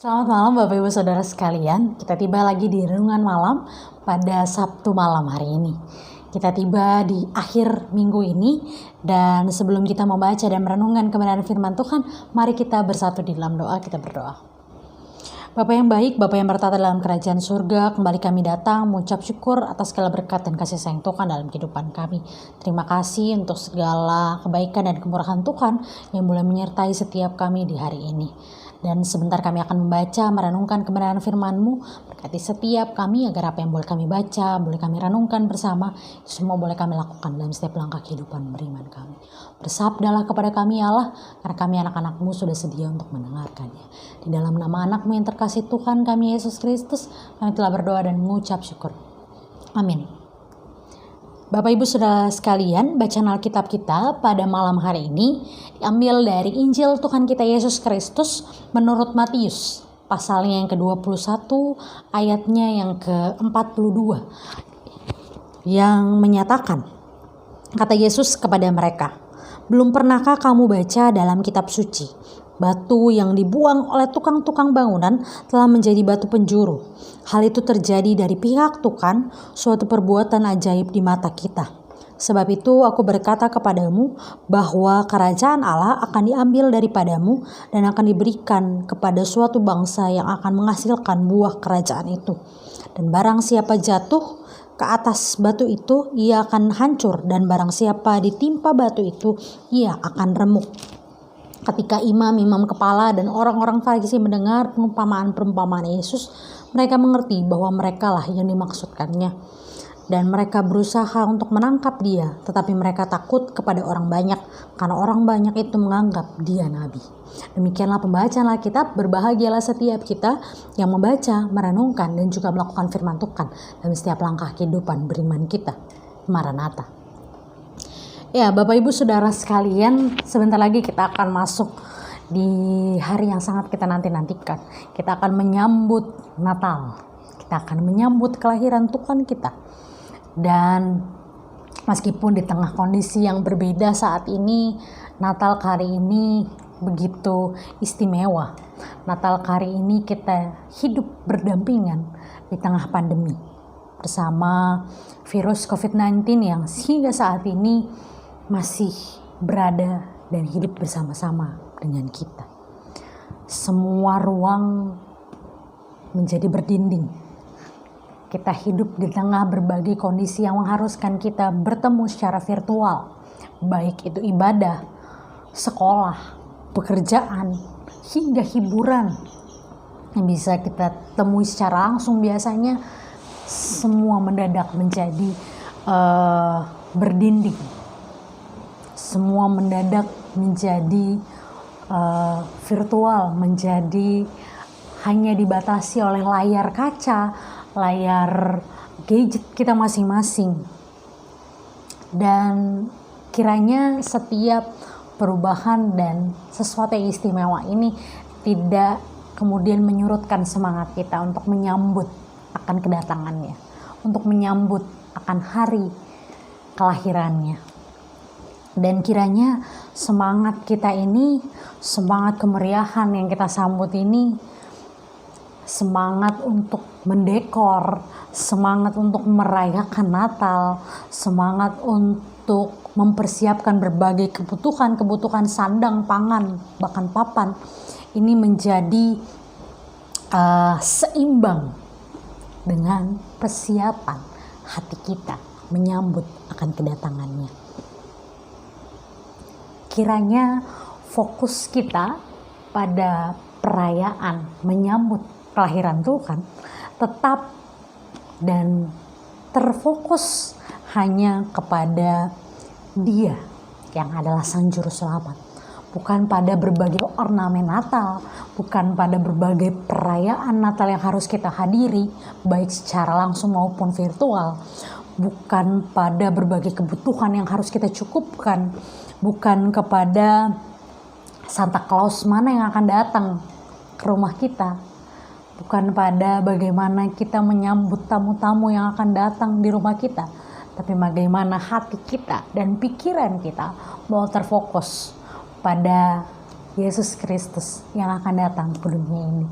Selamat malam Bapak Ibu Saudara sekalian. Kita tiba lagi di renungan malam pada Sabtu malam hari ini. Kita tiba di akhir minggu ini, dan sebelum kita membaca dan merenungkan kebenaran firman Tuhan, mari kita bersatu di dalam doa. Kita berdoa. Bapa yang baik, Bapa yang bertata dalam kerajaan surga, kembali kami datang mengucap syukur atas segala berkat dan kasih sayang Tuhan dalam kehidupan kami. Terima kasih untuk segala kebaikan dan kemurahan Tuhan yang boleh menyertai setiap kami di hari ini. Dan sebentar kami akan membaca, merenungkan kebenaran firman-Mu. Berkati setiap kami agar apa yang boleh kami baca, boleh kami renungkan bersama, itu semua boleh kami lakukan dalam setiap langkah kehidupan beriman kami. Bersabdalah kepada kami ya Allah, karena kami anak-anak-Mu sudah sedia untuk mendengarkannya. Di dalam nama anak-Mu yang terkasih Tuhan kami Yesus Kristus, kami telah berdoa dan mengucap syukur. Amin. Bapak Ibu Saudara sekalian, bacaan Alkitab kita pada malam hari ini diambil dari Injil Tuhan kita Yesus Kristus menurut Matius, pasalnya yang ke-21, ayatnya yang ke-42, yang menyatakan, kata Yesus kepada mereka, "Belum pernahkah kamu baca dalam kitab suci? Batu yang dibuang oleh tukang-tukang bangunan telah menjadi batu penjuru. Hal itu terjadi dari pihak Tuhan, suatu perbuatan ajaib di mata kita. Sebab itu aku berkata kepadamu bahwa kerajaan Allah akan diambil daripadamu dan akan diberikan kepada suatu bangsa yang akan menghasilkan buah kerajaan itu. Dan barang siapa jatuh ke atas batu itu, ia akan hancur, dan barang siapa ditimpa batu itu, ia akan remuk." Ketika imam-imam kepala dan orang-orang Farisi mendengar perumpamaan Yesus, mereka mengerti bahwa merekalah yang dimaksudkannya. Dan mereka berusaha untuk menangkap dia, tetapi mereka takut kepada orang banyak, karena orang banyak itu menganggap dia nabi. Demikianlah pembacaan Alkitab. Berbahagialah setiap kita yang membaca, merenungkan, dan juga melakukan firman Tuhan dalam setiap langkah kehidupan beriman kita. Maranatha. Ya, Bapak Ibu Saudara sekalian, sebentar lagi kita akan masuk di hari yang sangat kita nanti-nantikan. Kita akan menyambut Natal. Kita akan menyambut kelahiran Tuhan kita. Dan meskipun di tengah kondisi yang berbeda saat ini, Natal kali ini begitu istimewa. Natal kali ini kita hidup berdampingan di tengah pandemi bersama virus COVID-19 yang hingga saat ini masih berada dan hidup bersama-sama dengan kita. Semua ruang menjadi berdinding. Kita hidup di tengah berbagai kondisi yang mengharuskan kita bertemu secara virtual, baik itu ibadah, sekolah, pekerjaan, hingga hiburan yang bisa kita temui secara langsung. Biasanya semua mendadak menjadi berdinding. Semua mendadak menjadi virtual, menjadi hanya dibatasi oleh layar kaca, layar gadget kita masing-masing. Dan kiranya setiap perubahan dan sesuatu yang istimewa ini tidak kemudian menyurutkan semangat kita untuk menyambut akan kedatangannya, untuk menyambut akan hari kelahirannya. Dan kiranya semangat kita ini, semangat kemeriahan yang kita sambut ini, semangat untuk mendekor, semangat untuk merayakan Natal, semangat untuk mempersiapkan berbagai kebutuhan sandang, pangan, bahkan papan, ini menjadi seimbang dengan persiapan hati kita menyambut akan kedatangannya. Kiranya fokus kita pada perayaan menyambut kelahiran Tuhan tetap dan terfokus hanya kepada Dia yang adalah Sang Juru Selamat. Bukan pada berbagai ornamen Natal, bukan pada berbagai perayaan Natal yang harus kita hadiri, baik secara langsung maupun virtual. Bukan pada berbagai kebutuhan yang harus kita cukupkan, bukan kepada Santa Claus mana yang akan datang ke rumah kita, bukan pada bagaimana kita menyambut tamu-tamu yang akan datang di rumah kita, tapi bagaimana hati kita dan pikiran kita mau terfokus pada Yesus Kristus yang akan datang ke dunia ini.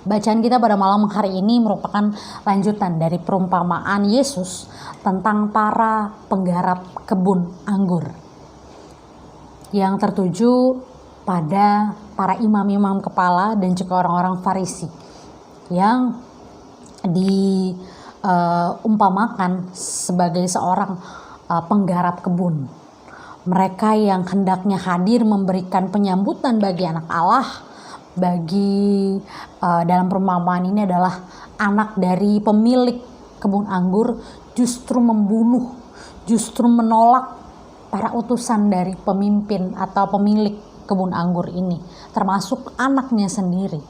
Bacaan kita pada malam hari ini merupakan lanjutan dari perumpamaan Yesus tentang para penggarap kebun anggur yang tertuju pada para imam-imam kepala dan juga orang-orang Farisi yang diumpamakan sebagai seorang penggarap kebun. Mereka yang hendaknya hadir memberikan penyambutan bagi anak Allah, dalam perumpamaan ini adalah anak dari pemilik kebun anggur justru membunuh, justru menolak para utusan dari pemimpin atau pemilik kebun anggur ini, termasuk anaknya sendiri.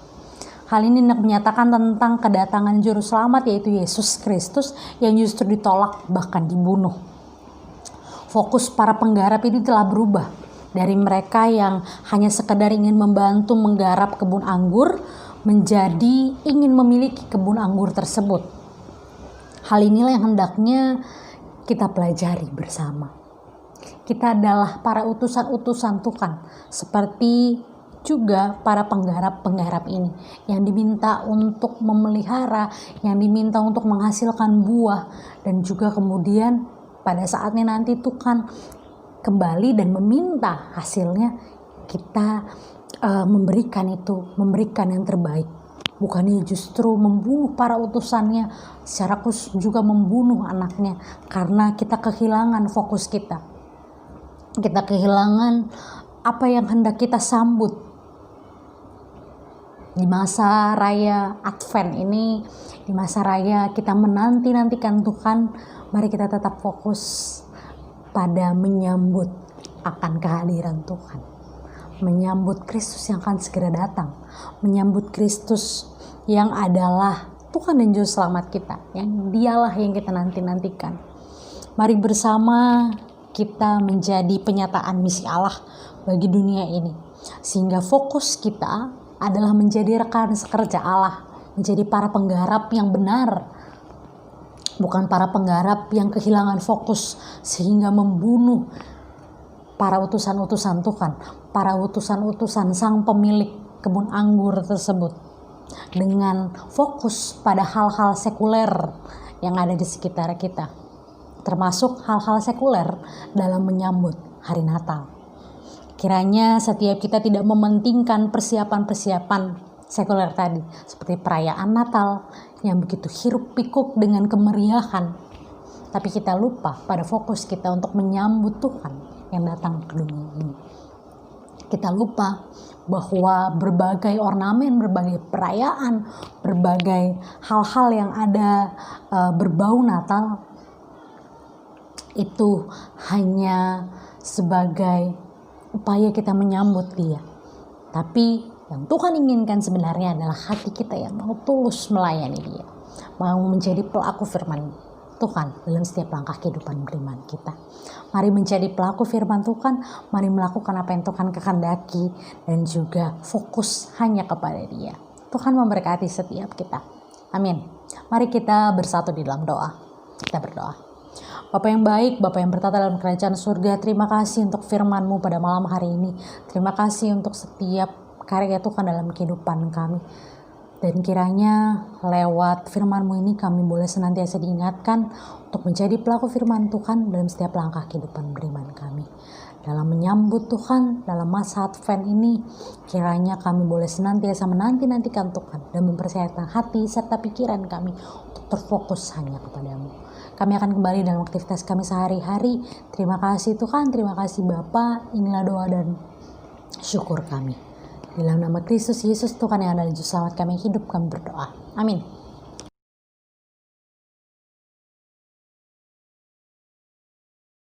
Hal ini menyatakan tentang kedatangan juru selamat, yaitu Yesus Kristus, yang justru ditolak bahkan dibunuh. Fokus para penggarap ini telah berubah dari mereka yang hanya sekedar ingin membantu menggarap kebun anggur menjadi ingin memiliki kebun anggur tersebut. Hal inilah yang hendaknya kita pelajari bersama. Kita adalah para utusan-utusan Tuhan, seperti juga para penggarap-penggarap ini yang diminta untuk memelihara, yang diminta untuk menghasilkan buah, dan juga kemudian pada saatnya nanti Tuhan kembali dan meminta hasilnya, kita memberikan yang terbaik. Bukannya justru membunuh para utusannya, secara khusus juga membunuh anaknya, karena kita kehilangan fokus kita. Kita kehilangan apa yang hendak kita sambut di masa raya Advent ini, di masa raya kita menanti-nantikan Tuhan. Mari kita tetap fokus pada menyambut akan kehadiran Tuhan, menyambut Kristus yang akan segera datang, menyambut Kristus yang adalah Tuhan dan Juru Selamat kita, yang Dialah yang kita nanti-nantikan. Mari bersama kita menjadi penyataan misi Allah bagi dunia ini, sehingga fokus kita adalah menjadi rekan sekerja Allah, menjadi para penggarap yang benar, bukan para penggarap yang kehilangan fokus sehingga membunuh para utusan-utusan Tuhan, para utusan-utusan sang pemilik kebun anggur tersebut, dengan fokus pada hal-hal sekuler yang ada di sekitar kita, termasuk hal-hal sekuler dalam menyambut hari Natal. Kiranya setiap kita tidak mementingkan persiapan-persiapan sekuler tadi, seperti perayaan Natal yang begitu hiruk pikuk dengan kemeriahan, tapi kita lupa pada fokus kita untuk menyambut Tuhan yang datang ke dunia ini. Kita lupa bahwa berbagai ornamen, berbagai perayaan, berbagai hal-hal yang ada berbau Natal itu hanya sebagai upaya kita menyambut Dia. Tapi yang Tuhan inginkan sebenarnya adalah hati kita yang mau tulus melayani Dia, mau menjadi pelaku firman Tuhan dalam setiap langkah kehidupan beriman kita. Mari menjadi pelaku firman Tuhan, mari melakukan apa yang Tuhan kehendaki, dan juga fokus hanya kepada Dia. Tuhan memberkati setiap kita. Amin. Mari kita bersatu di dalam doa. Kita berdoa. Bapa yang baik, Bapa yang bertata dalam kerajaan surga, terima kasih untuk firman-Mu pada malam hari ini. Terima kasih untuk setiap karya Tuhan dalam kehidupan kami. Dan kiranya lewat firman-Mu ini kami boleh senantiasa diingatkan untuk menjadi pelaku firman Tuhan dalam setiap langkah kehidupan beriman kami. Dalam menyambut Tuhan dalam masa Advent ini, kiranya kami boleh senantiasa menanti-nantikan Tuhan dan mempersiapkan hati serta pikiran kami untuk terfokus hanya kepada-Mu. Kami akan kembali dalam aktivitas kami sehari-hari. Terima kasih Tuhan, terima kasih Bapa. Inilah doa dan syukur kami. Dalam nama Kristus Yesus Tuhan yang adalah Juru Selamat kami hidup, kami berdoa. Amin.